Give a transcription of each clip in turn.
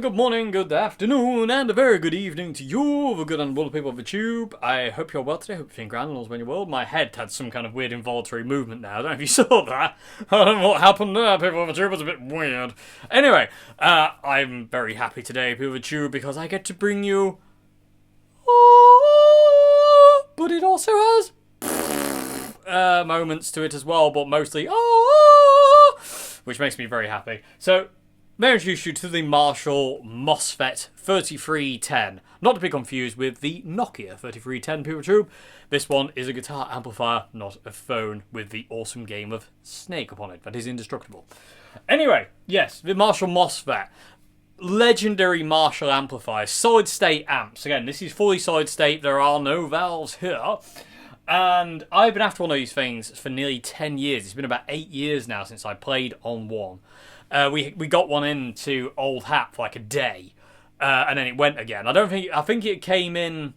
good morning, good afternoon, and a very good evening to you, the good and wonderful people of the tube. I hope you're well today. I hope you're feeling grand and all's well in your world. My head had some kind of weird involuntary movement now. I don't know if you saw that. I don't know what happened there, people of the tube. It was a bit weird. Anyway, I'm very happy today, people of the tube, because I get to bring you... but it also has... moments to it as well, but mostly... which makes me very happy. So... may I introduce you to the Marshall Mosfet 3310. Not to be confused with the Nokia 3310, people tube. This one is a guitar amplifier, not a phone, with the awesome game of Snake upon it. That is indestructible. Anyway, yes, the Marshall Mosfet. Legendary Marshall amplifier. Solid state amps. Again, this is fully solid state. There are no valves here. And I've been after one of these things for nearly 10 years. It's been about 8 years now since I played on one. We got one into Old Hat for like a day, and then it went again. I think it came in...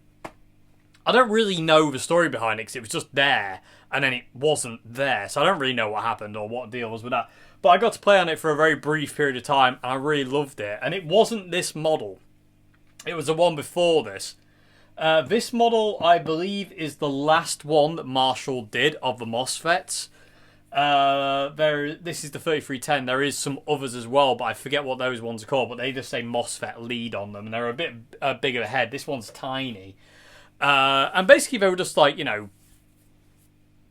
I don't really know the story behind it, because it was just there, and then it wasn't there. So I don't really know what happened or what the deal was with that. But I got to play on it for a very brief period of time, and I really loved it. And it wasn't this model. It was the one before this. This model, I believe, is the last one that Marshall did of the Mosfets. This is the 3310. There is some others as well, but I forget what those ones are called, but they just say Mosfet lead on them, and they're a bit bigger head. This one's tiny. And basically they were just like, you know,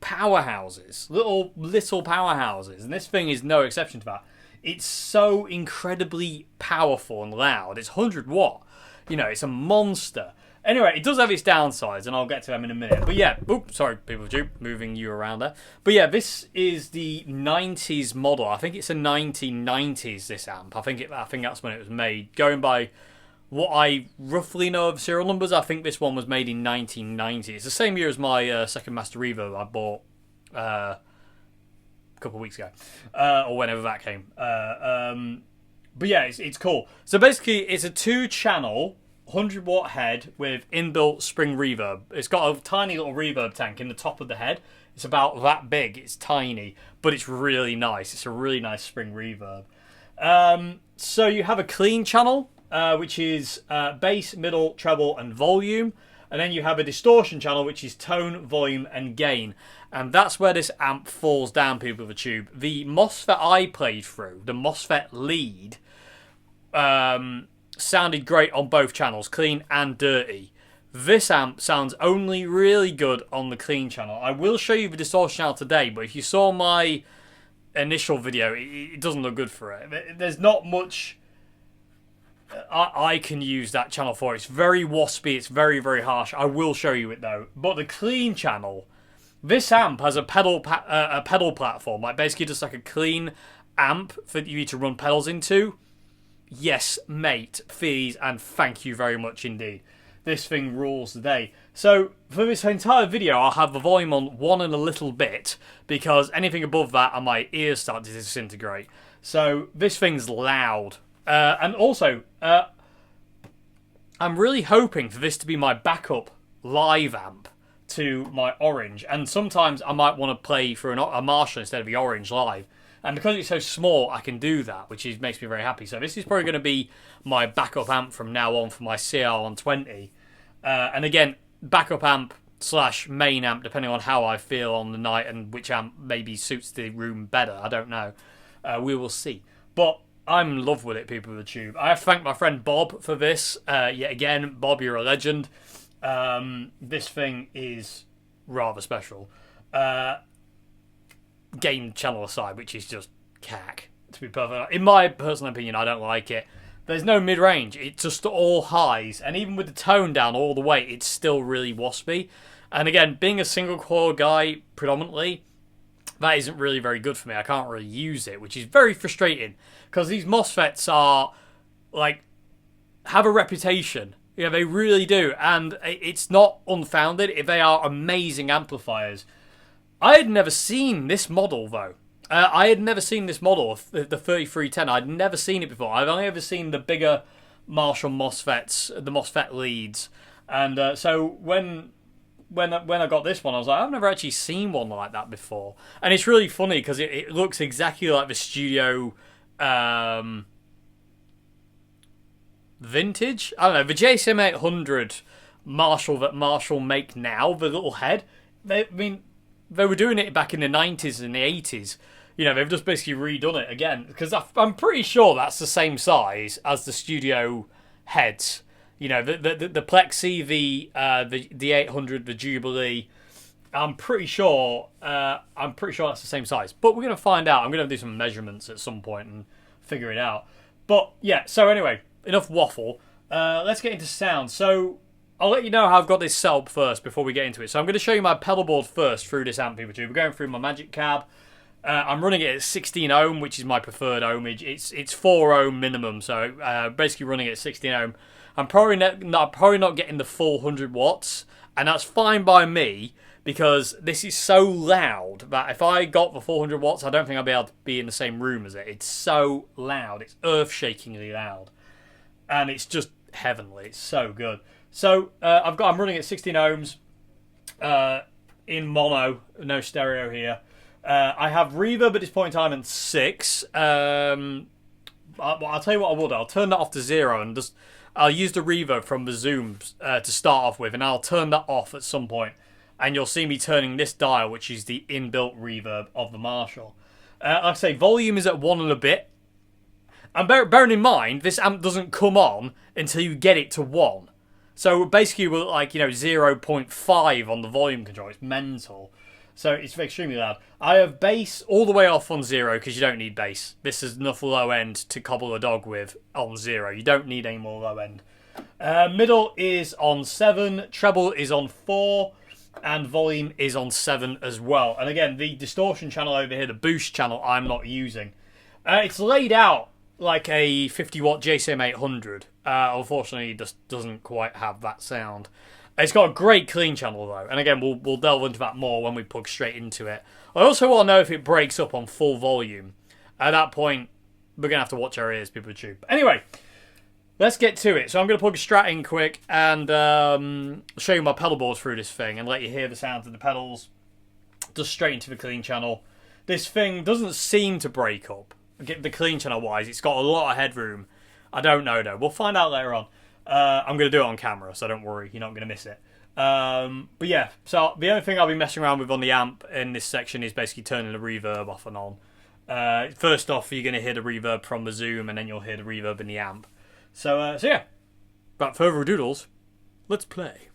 powerhouses. Little powerhouses. And this thing is no exception to that. It's so incredibly powerful and loud. It's 100 watt. You know, it's a monster. Anyway, it does have its downsides, and I'll get to them in a minute. But yeah, oops, sorry, people of YouTube, moving you around there. But yeah, this is the 90s model. I think it's a 1990s, this amp. I think that's when it was made. Going by what I roughly know of serial numbers, I think this one was made in 1990. It's the same year as my second Master Reverb I bought a couple of weeks ago, or whenever that came. But yeah, it's cool. So basically, it's a 2-channel... 100 watt head with inbuilt spring reverb. It's got a tiny little reverb tank in the top of the head. It's about that big. It's tiny, but it's really nice. It's a really nice spring reverb. So you have a clean channel, which is bass, middle, treble, and volume. And then you have a distortion channel, which is tone, volume, and gain. And that's where this amp falls down, people of the tube. The Mosfet I played through, the Mosfet lead, sounded great on both channels, clean and dirty. This amp sounds only really good on the clean channel. I will show you the distortion channel today, but if you saw my initial video, it doesn't look good for it. There's not much I can use that channel for. It's very waspy, it's very, very harsh. I will show you it though. But the clean channel, this amp has a pedal platform, like basically just like a clean amp for you to run pedals into. Yes, mate, please, and thank you very much indeed. This thing rules the day. So, for this entire video, I'll have the volume on 1 and a little bit, because anything above that and my ears start to disintegrate. So, this thing's loud. And also, I'm really hoping for this to be my backup live amp to my Orange. And sometimes I might want to play for a Marshall instead of the Orange live. And because it's so small, I can do that, which makes me very happy. So this is probably going to be my backup amp from now on for my CR120. And again, backup amp / main amp, depending on how I feel on the night and which amp maybe suits the room better. I don't know. We will see. But I'm in love with it, people of the tube. I have to thank my friend Bob for this. Yet again, Bob, you're a legend. This thing is rather special. Game channel aside, which is just cack, to be perfect. In my personal opinion, I don't like it. There's no mid-range. It's just all highs. And even with the tone down all the way, it's still really waspy. And again, being a single coil guy predominantly, that isn't really very good for me. I can't really use it, which is very frustrating. Because these Mosfets are, like, have a reputation. Yeah, they really do. And it's not unfounded. They are amazing amplifiers. I had never seen this model, though. I had never seen this model, the 3310. I'd never seen it before. I've only ever seen the bigger Marshall Mosfets, the Mosfet leads. And so when I got this one, I was like, I've never actually seen one like that before. And it's really funny because it looks exactly like the studio vintage. I don't know, the JCM 800 Marshall that Marshall make now, the little head, they were doing it back in the 90s and the 80s. You know, they've just basically redone it again. Because I'm pretty sure that's the same size as the studio heads. You know, the Plexi, the 800, the Jubilee. I'm pretty sure that's the same size. But we're going to find out. I'm going to do some measurements at some point and figure it out. But yeah, so anyway, enough waffle. Let's get into sound. So I'll let you know how I've got this set up first before we get into it. So I'm going to show you my pedal board first through this amp, people. We're going through my Magic Cab. I'm running it at 16 ohm, which is my preferred ohmage. It's 4 ohm minimum, so basically running it at 16 ohm. I'm probably not getting the full 100 watts, and that's fine by me because this is so loud that if I got the 400 watts, I don't think I'd be able to be in the same room as it. It's so loud. It's earth-shakingly loud, and it's just heavenly. It's so good. So I'm running at 16 ohms in mono, no stereo here. I have reverb at this point in time and 6. I'll tell you what I will do. I'll turn that off to 0 and I'll use the reverb from the Zoom to start off with, and I'll turn that off at some point. And you'll see me turning this dial, which is the inbuilt reverb of the Marshall. Like I say, volume is at 1 and a bit. And bearing in mind, this amp doesn't come on until you get it to 1. So basically, we're like, 0.5 on the volume control. It's mental. So it's extremely loud. I have bass all the way off on 0 because you don't need bass. This is enough low end to cobble a dog with on 0. You don't need any more low end. Middle is on 7. Treble is on 4. And volume is on 7 as well. And again, the distortion channel over here, the boost channel, I'm not using. It's laid out like a 50 watt JCM 800. Unfortunately, it just doesn't quite have that sound. It's got a great clean channel though, and again we'll delve into that more when we plug straight into it. I also want to know if it breaks up on full volume. At that point, we're gonna have to watch our ears, people tube. Anyway, let's get to it. So I'm gonna plug a Strat in quick and show you my pedal board through this thing and let you hear the sounds of the pedals. Just straight into the clean channel. This thing doesn't seem to break up. The clean channel wise, it's got a lot of headroom. I don't know though. We'll find out later on. I'm going to do it on camera, so don't worry, you're not going to miss it. But yeah, so the only thing I'll be messing around with on the amp in this section is basically turning the reverb off and on. First off, you're going to hear the reverb from the Zoom, and then you'll hear the reverb in the amp. So yeah, without further ado, let's play.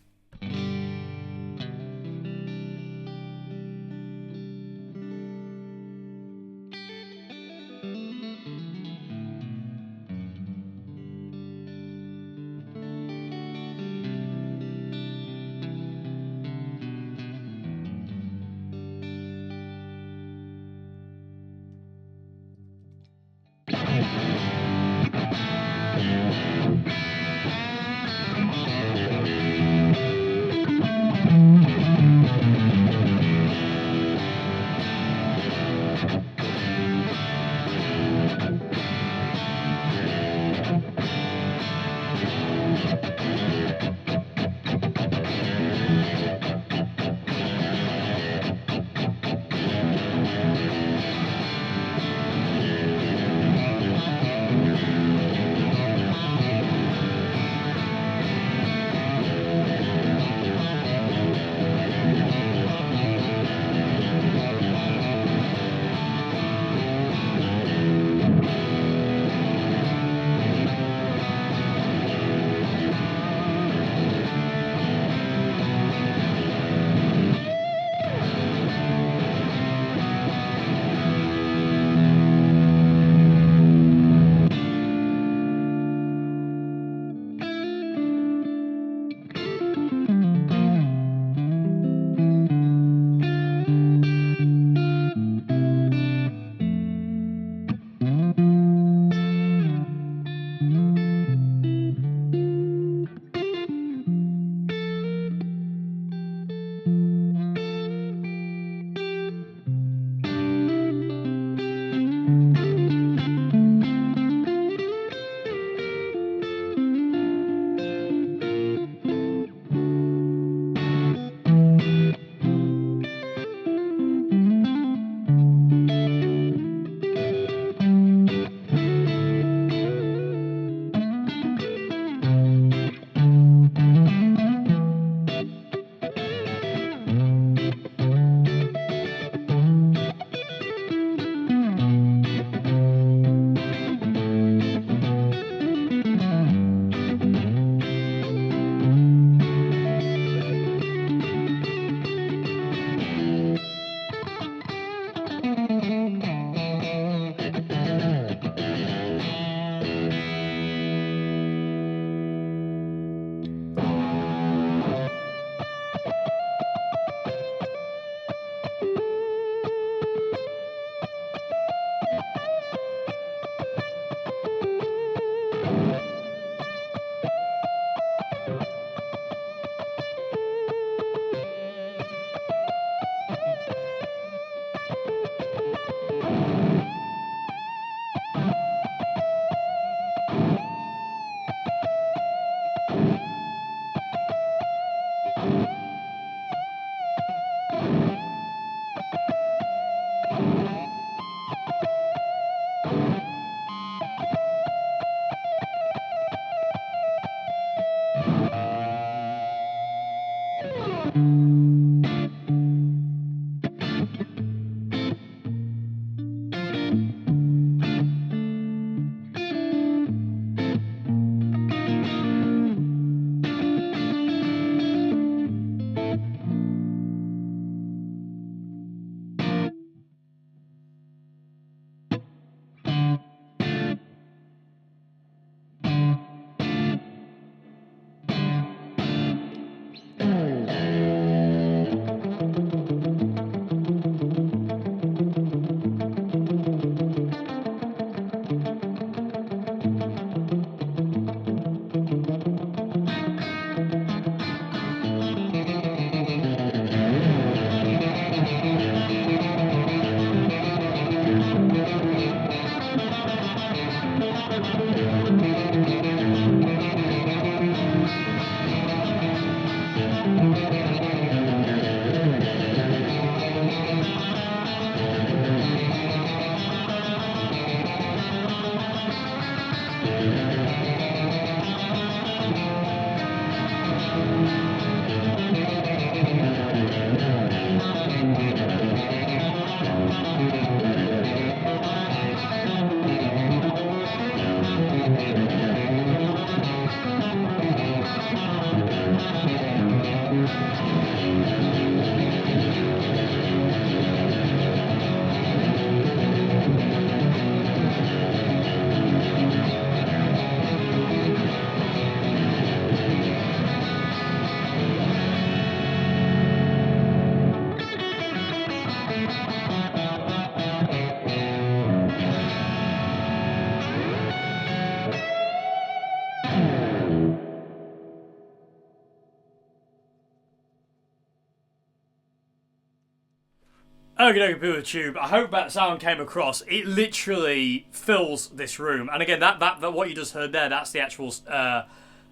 Okay, people of Tube. I hope that sound came across. It literally fills this room, and again, that what you just heard there, that's the actual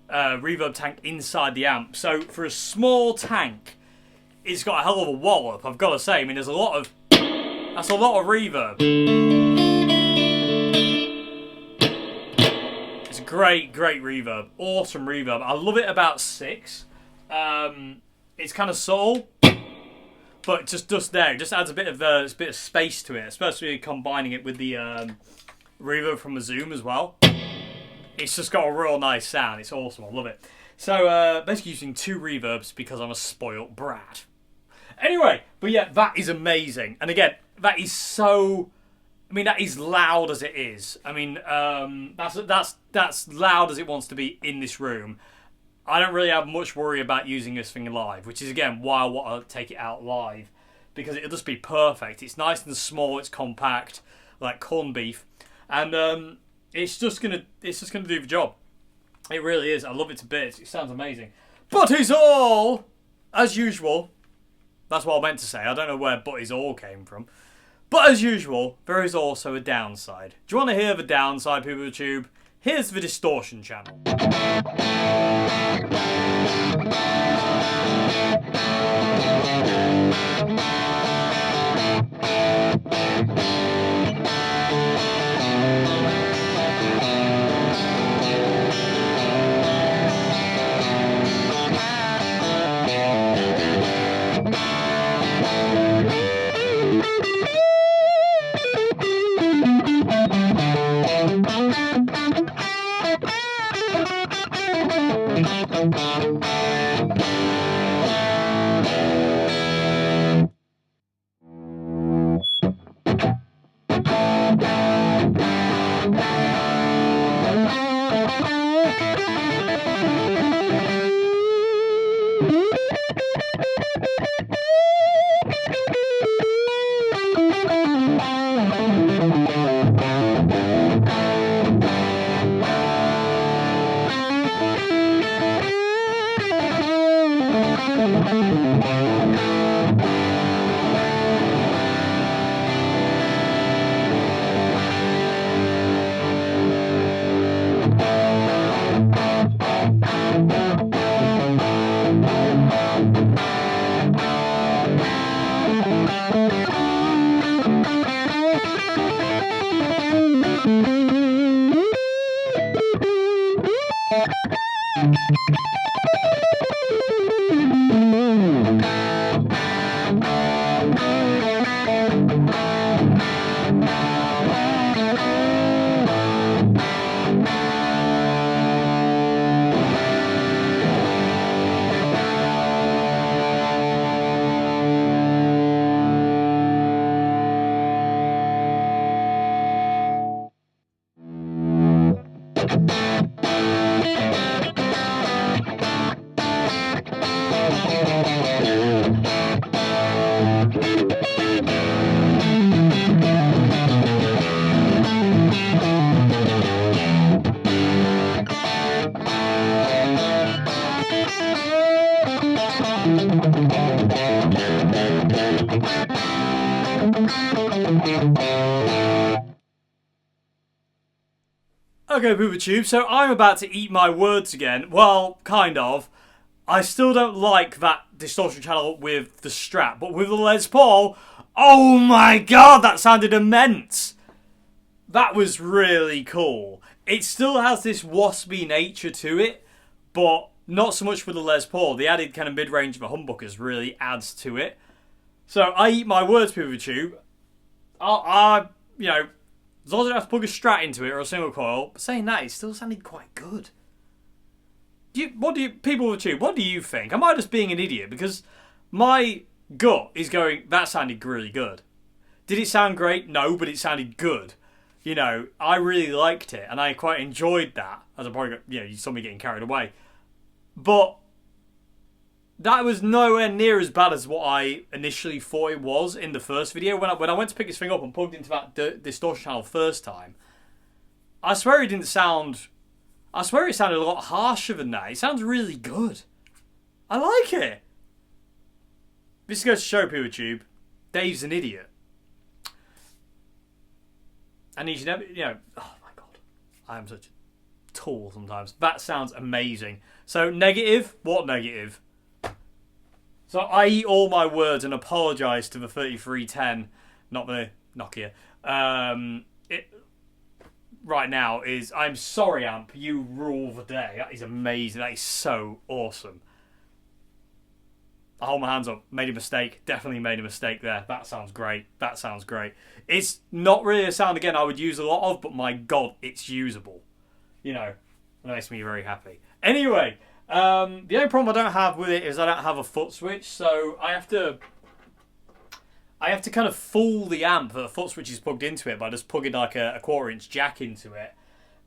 reverb tank inside the amp. So for a small tank, it's got a hell of a wallop, I've got to say. I mean, that's a lot of reverb. It's a great reverb, awesome reverb. I love it about 6. It's kind of subtle. But just there, it just adds a bit of space to it, especially combining it with the reverb from the Zoom as well. It's just got a real nice sound. It's awesome. I love it. So basically using 2 reverbs because I'm a spoilt brat. Anyway, but yeah, that is amazing. And again, that is so. I mean, that is loud as it is. I mean, that's loud as it wants to be in this room. I don't really have much worry about using this thing live, which is, again, why I want to take it out live, because it'll just be perfect. It's nice and small, it's compact, like corned beef, and it's just gonna do the job. It really is. I love it to bits. It sounds amazing. But it's all, as usual, that's what I meant to say. I don't know where "but is all" came from. But as usual, there is also a downside. Do you want to hear the downside, people of YouTube? Here's the Distortion Channel. Okay, PooperTube, so I'm about to eat my words again. Well, kind of. I still don't like that distortion channel with the Strat, but with the Les Paul, oh my god, that sounded immense! That was really cool. It still has this waspy nature to it, but not so much with the Les Paul. The added kind of mid-range of the humbuckers really adds to it. So I eat my words, PooperTube. You know, as long as I don't have to plug a Strat into it or a single coil, but saying that, it still sounded quite good. People of the Tube, what do you think? Am I just being an idiot? Because my gut is going, that sounded really good. Did it sound great? No, but it sounded good. You know, I really liked it, and I quite enjoyed that. As I probably got, you saw me getting carried away. But that was nowhere near as bad as what I initially thought it was in the first video. When I went to pick this thing up and plugged into that distortion channel first time, I swear it didn't sound... I swear it sounded a lot harsher than that. It sounds really good. I like it. This goes to show, PooperTube, Dave's an idiot. And he should never, oh my God. I am such a tool sometimes. That sounds amazing. So, negative? What negative? So, I eat all my words and apologise to the 3310, not the Nokia. Right now is, I'm sorry, Amp, you rule the day. That is amazing. That is so awesome. I hold my hands up. Made a mistake. Definitely made a mistake there. That sounds great. That sounds great. It's not really a sound, again, I would use a lot of, but my God, it's usable. That makes me very happy. Anyway, the only problem I don't have with it is I don't have a foot switch, so I have to kind of fool the amp that the foot switch is plugged into it by just plugging like a 1/4-inch jack into it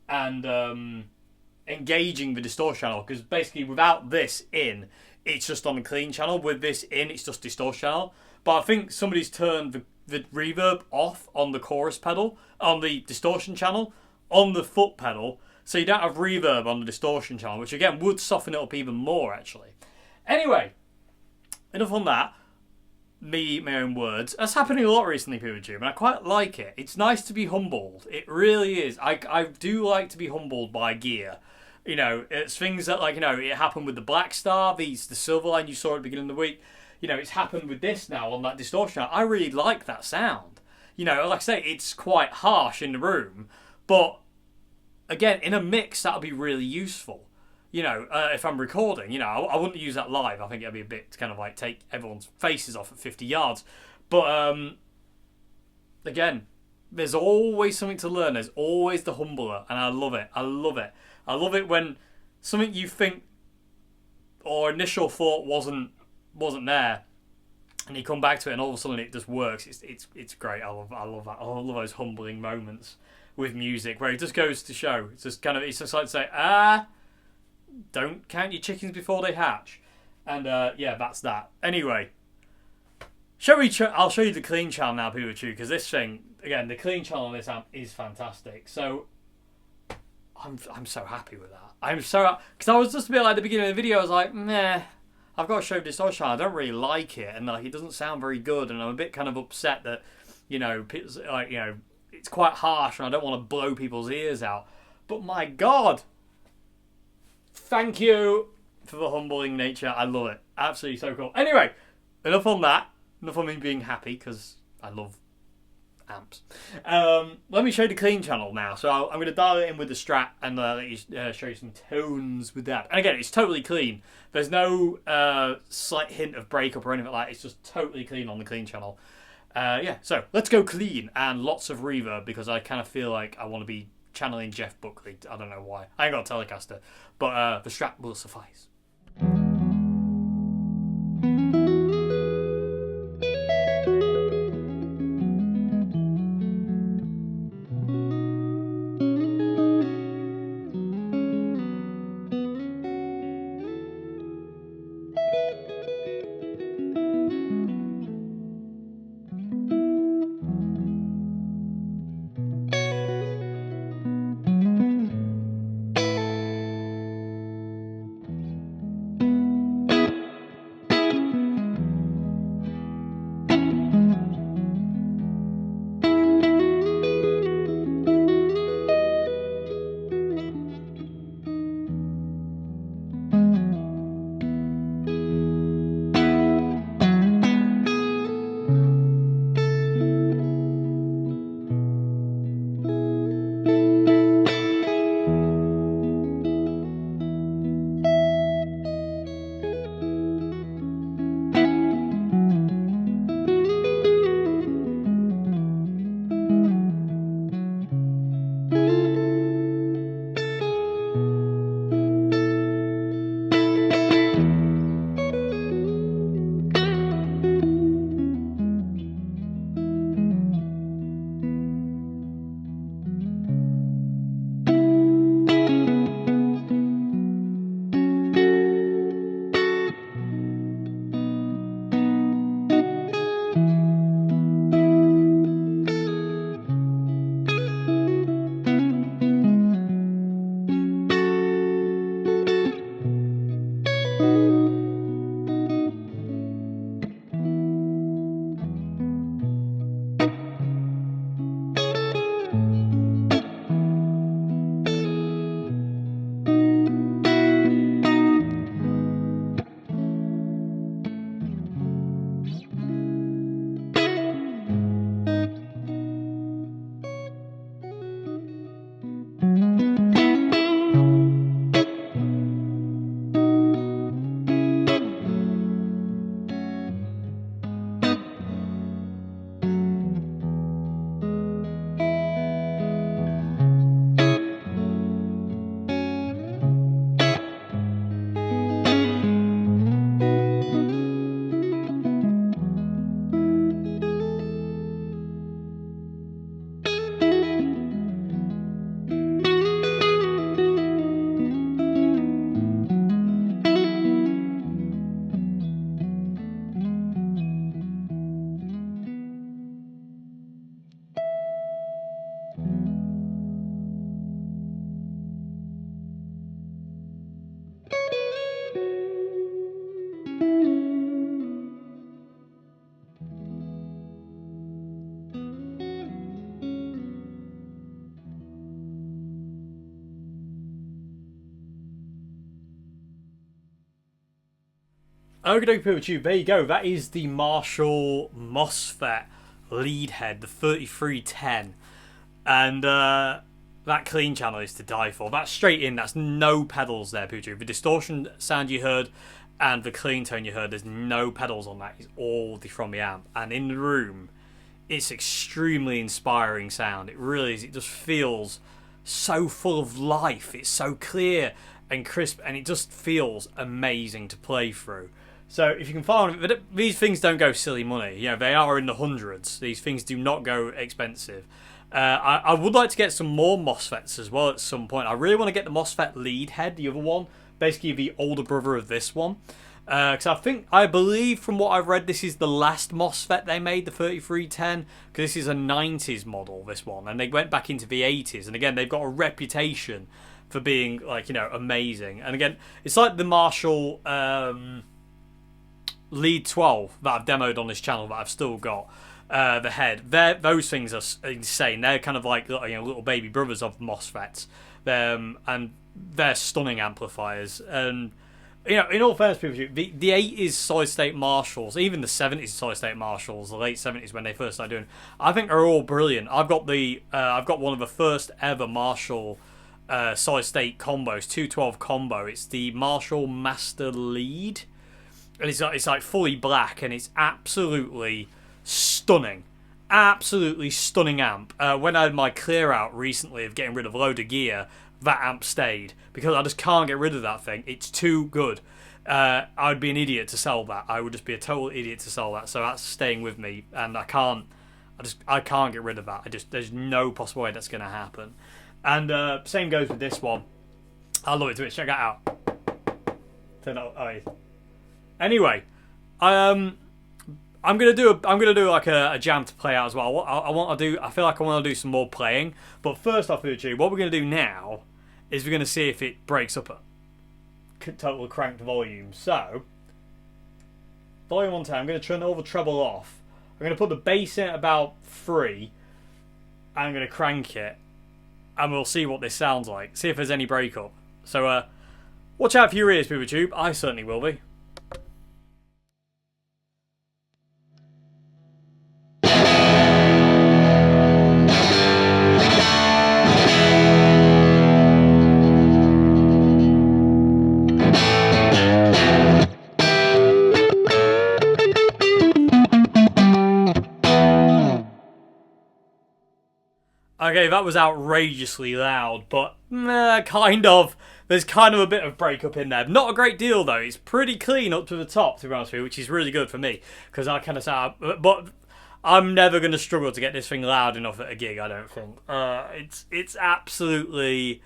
and engaging the distortion channel, because basically without this in, it's just on the clean channel. With this in, it's just distortion channel. But I think somebody's turned the reverb off on the chorus pedal, on the distortion channel, on the foot pedal, so you don't have reverb on the distortion channel, which again would soften it up even more actually. Anyway, enough on that. My own words. That's happening a lot recently, PewDiePie, and I quite like it. It's nice to be humbled. It really is. I do like to be humbled by gear. It's things that, it happened with the Black Star, the Silverline you saw at the beginning of the week. It's happened with this now on that distortion. I really like that sound. Like I say, it's quite harsh in the room, but again, in a mix, that'll be really useful. If I'm recording, I wouldn't use that live. I think it'd be a bit kind of like take everyone's faces off at 50 yards. But again, there's always something to learn. There's always the humbler, and I love it. I love it. I love it when something you think or initial thought wasn't there, and you come back to it, and all of a sudden it just works. It's great. I love that. I love those humbling moments with music where it just goes to show. It's just like to say, don't count your chickens before they hatch. And that's that. Anyway, I'll show you the clean channel now, PewDiePie, because this thing, again, the clean channel on this amp is fantastic. So I'm so happy with that. Because I was just a bit like at the beginning of the video, I was like, meh, I've got to show distortion channel. I don't really like it, and it doesn't sound very good, and I'm a bit kind of upset that it's quite harsh, and I don't want to blow people's ears out. But my God, thank you for the humbling nature. I love it. Absolutely so cool. Anyway, enough on that. Enough on me being happy, because I love amps. Let me show you the clean channel now. So I'm going to dial it in with the Strat and show you some tones with that. And again, it's totally clean. There's no slight hint of breakup or anything like that. It's just totally clean on the clean channel. So let's go clean and lots of reverb, because I kind of feel like I want to be channeling Jeff Buckley. I don't know why. I ain't got a Telecaster, but the Strat will suffice. Okay, people, there you go. That is the Marshall Mosfet lead head, the 3310. And that clean channel is to die for. That's straight in, that's no pedals there, people. The distortion sound you heard and the clean tone you heard, there's no pedals on that. It's all from the amp. And in the room, it's extremely inspiring sound. It really is. It just feels so full of life. It's so clear and crisp, and it just feels amazing to play through. So if you can find it, these things don't go silly money. You know, they are in the hundreds. These things do not go expensive. I would like to get some more Mosfets as well at some point. I really want to get the Mosfet lead head, the other one, basically the older brother of this one. Because I believe from what I've read, this is the last Mosfet they made, the 3310. Because this is a 90s model, this one, and they went back into the 80s. And again, they've got a reputation for being, like, you know, amazing. And again, it's like the Marshall Lead 12 that I've demoed on this channel that I've still got. The head, those things are insane. They're kind of like, you know, little baby brothers of Mosfets, and they're stunning amplifiers. And you know, in all fairness, people, the 80s solid state Marshalls, even the 70s solid state Marshalls, the late 70s when they first started doing, I think are all brilliant. I've got one of the first ever Marshall solid state combos, 212 combo. It's the Marshall Master Lead, and it's like fully black, and it's absolutely stunning amp. When I had my clear out recently of getting rid of a load of gear, that amp stayed because I just can't get rid of that thing. It's too good. I'd be an idiot to sell that. I would just be a total idiot to sell that. So that's staying with me, and I can't get rid of that. There's no possible way that's going to happen. And same goes with this one. I love it to it. Check that out. Turn it. Oh, anyway, I'm gonna do like a jam to play out as well. I feel like I want to do some more playing. But first off, YouTube, what we're gonna do now is we're gonna see if it breaks up a total cranked volume. So, volume on 10. I'm gonna turn all the treble off. I'm gonna put the bass in at about 3. I'm gonna crank it, and we'll see what this sounds like. See if there's any breakup. So, watch out for your ears, YouTube. I certainly will be. Okay, that was outrageously loud, but kind of. There's kind of a bit of breakup in there. Not a great deal, though. It's pretty clean up to the top, to be honest with you, which is really good for me, because I kind of sound... But I'm never going to struggle to get this thing loud enough at a gig, I don't think. It's absolutely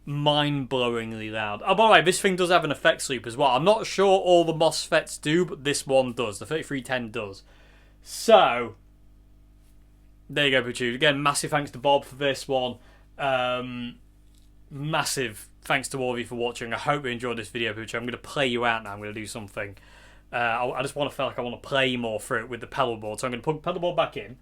mind-blowingly loud. Oh, by the way, this thing does have an effects loop as well. I'm not sure all the Mosfets do, but this one does. The 3310 does. So... there you go, Poochoo. Again, massive thanks to Bob for this one. Massive thanks to all of you for watching. I hope you enjoyed this video, Poochoo. I'm going to play you out now. I'm going to do something. I just want to feel like I want to play more through it with the pedal board. So I'm going to put the pedal board back in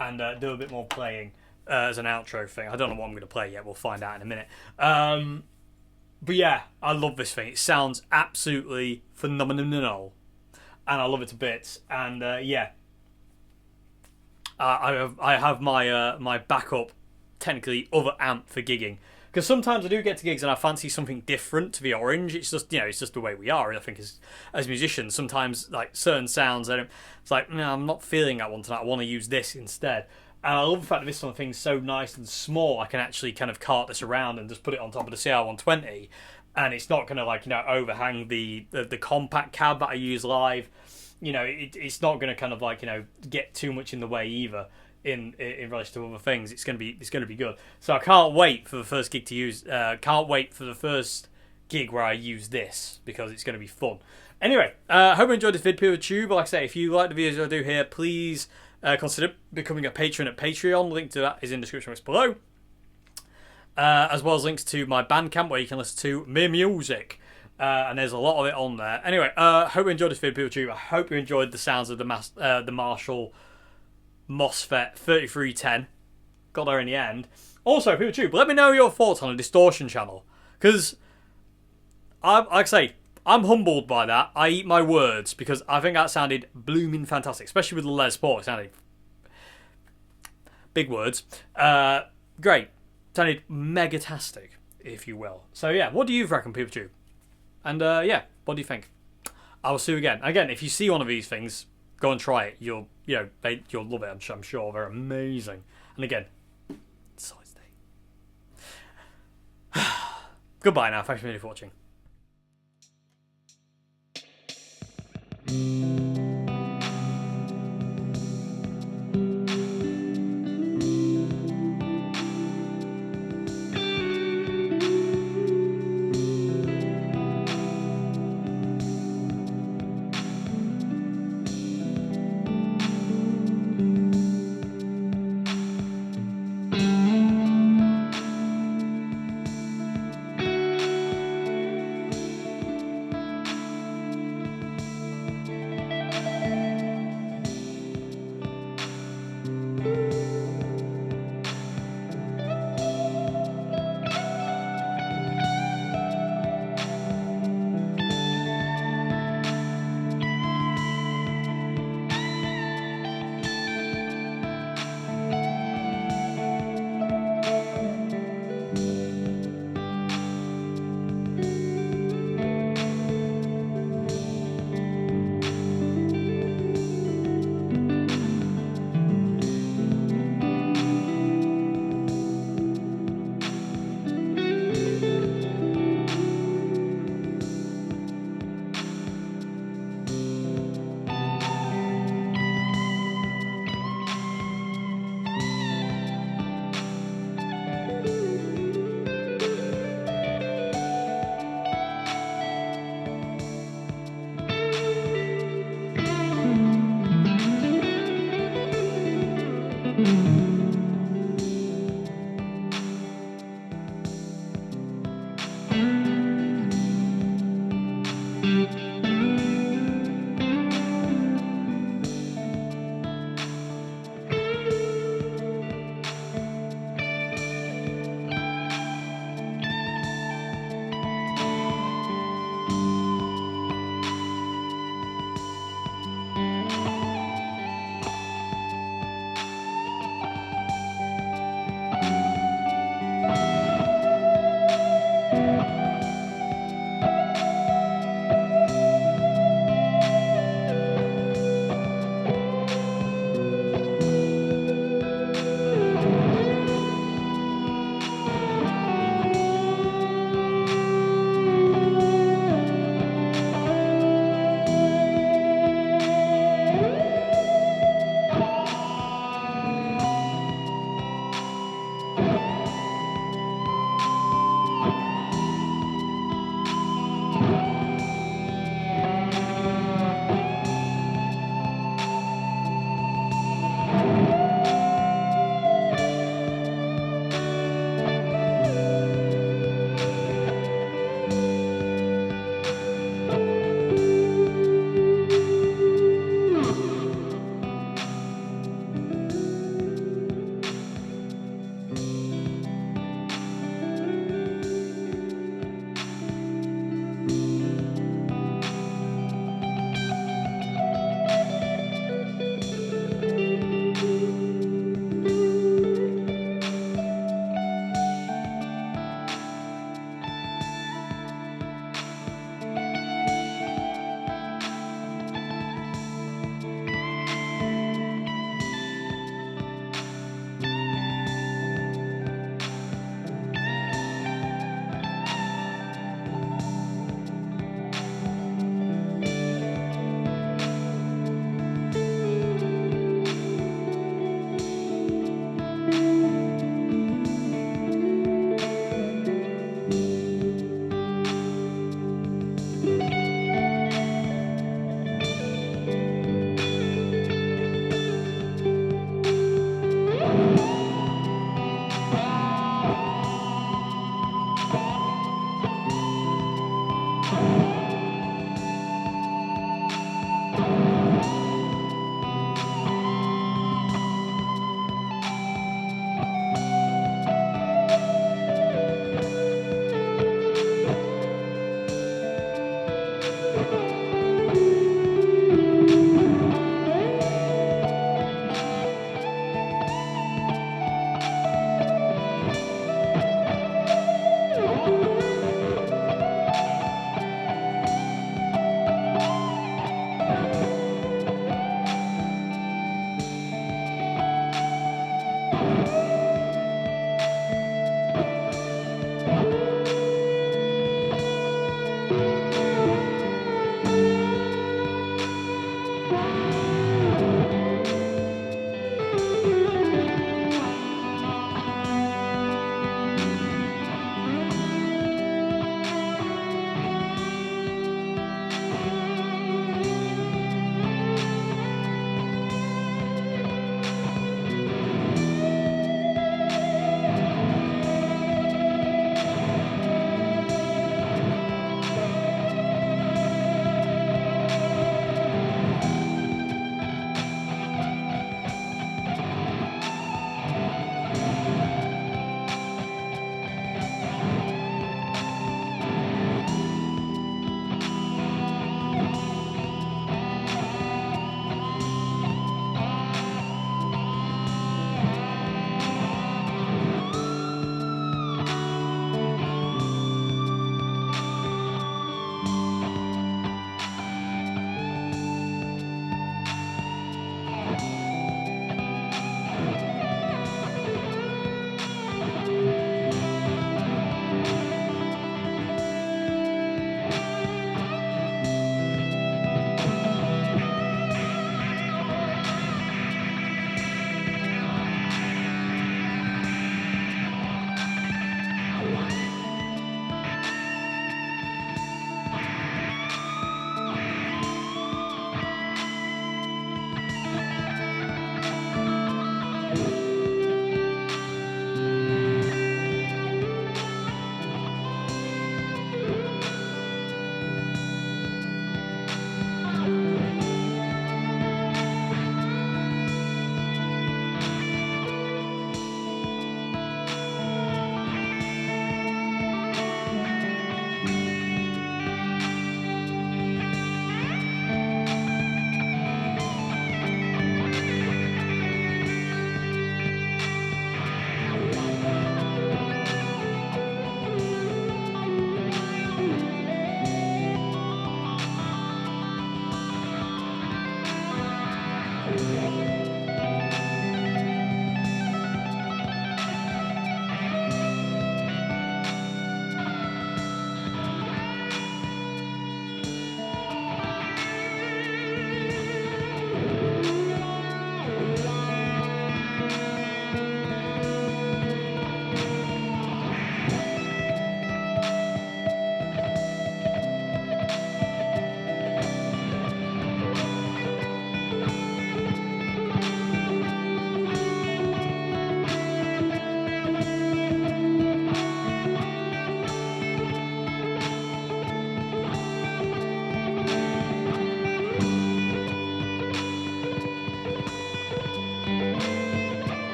and do a bit more playing as an outro thing. I don't know what I'm going to play yet. We'll find out in a minute. But yeah, I love this thing. It sounds absolutely phenomenal. And I love it to bits. And yeah. I have my my backup, technically, other amp for gigging, because sometimes I do get to gigs and I fancy something different to the orange. It's just, you know, it's just the way we are. I think as musicians, sometimes like certain sounds, it's like, no, I'm not feeling that one tonight. I want to use this instead. And I love the fact that this one thing's so nice and small. I can actually kind of cart this around and just put it on top of the CR120, and it's not going to, like, you know, overhang the compact cab that I use live. You know, it's not going to kind of, like, you know, get too much in the way either in relation to other things. It's going to be good. So I can't wait for the first gig to use. Can't wait for the first gig where I use this, because it's going to be fun. Anyway, hope you enjoyed this vid, PeerTube. Like I say, if you like the videos I do here, please consider becoming a patron at Patreon. Link to that is in the description box below. As well as links to my Bandcamp where you can listen to my music. And there's a lot of it on there. Anyway, hope you enjoyed this video, PeerTube. I hope you enjoyed the sounds of the Marshall Mosfet 3310. Got there in the end. Also, PeerTube, let me know your thoughts on a Distortion Channel. Because, like I say, I'm humbled by that. I eat my words because I think that sounded blooming fantastic, especially with the Les Paul. It sounded big words. Great. Sounded megatastic, if you will. So yeah, what do you reckon, Pikachu? And yeah, what do you think? I will see you again. Again, if you see one of these things, go and try it. You'll love it. I'm sure they're amazing. And again, size day. Goodbye now. Thanks for watching. Mm-hmm.